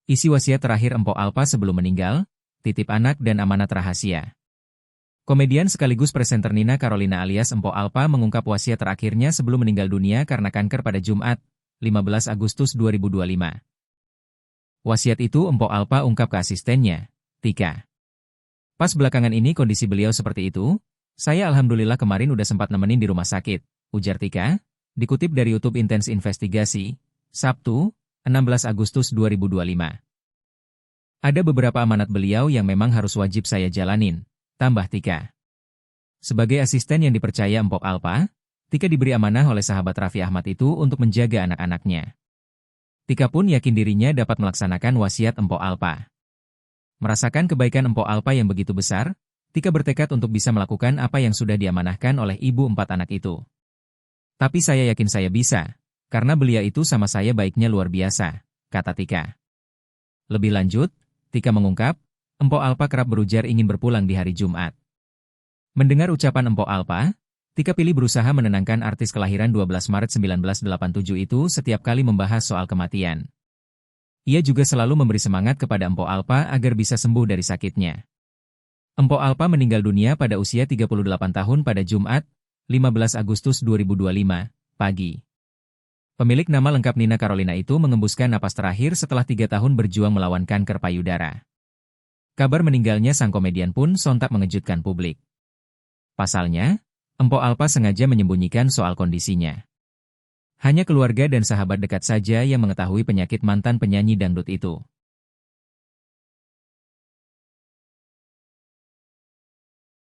Isi wasiat terakhir Empok Alpa sebelum meninggal, titip anak dan amanat rahasia. Komedian sekaligus presenter Nina Carolina alias Empok Alpa mengungkap wasiat terakhirnya sebelum meninggal dunia karena kanker pada Jumat, 15 Agustus 2025. Wasiat itu Empok Alpa ungkap ke asistennya, Tika. Pas belakangan ini kondisi beliau seperti itu, saya alhamdulillah kemarin udah sempat nemenin di rumah sakit, ujar Tika, dikutip dari YouTube Intens Investigasi, Sabtu, 16 Agustus 2025. Ada beberapa amanat beliau yang memang harus wajib saya jalanin, tambah Tika. Sebagai asisten yang dipercaya Empok Alpa, Tika diberi amanah oleh sahabat Raffi Ahmad itu untuk menjaga anak-anaknya. Tika pun yakin dirinya dapat melaksanakan wasiat Empok Alpa. Merasakan kebaikan Empok Alpa yang begitu besar, Tika bertekad untuk bisa melakukan apa yang sudah diamanahkan oleh ibu 4 anak itu. Tapi saya yakin saya bisa, karena beliau itu sama saya baiknya luar biasa, kata Tika. Lebih lanjut, Tika mengungkap, Empok Alpa kerap berujar ingin berpulang di hari Jumat. Mendengar ucapan Empok Alpa, Tika pilih berusaha menenangkan artis kelahiran 12 Maret 1987 itu setiap kali membahas soal kematian. Ia juga selalu memberi semangat kepada Empok Alpa agar bisa sembuh dari sakitnya. Empok Alpa meninggal dunia pada usia 38 tahun pada Jumat, 15 Agustus 2025, pagi. Pemilik nama lengkap Nina Carolina itu mengembuskan napas terakhir setelah 3 tahun berjuang melawan kanker payudara. Kabar meninggalnya sang komedian pun sontak mengejutkan publik. Pasalnya, Empok Alpa sengaja menyembunyikan soal kondisinya. Hanya keluarga dan sahabat dekat saja yang mengetahui penyakit mantan penyanyi dangdut itu.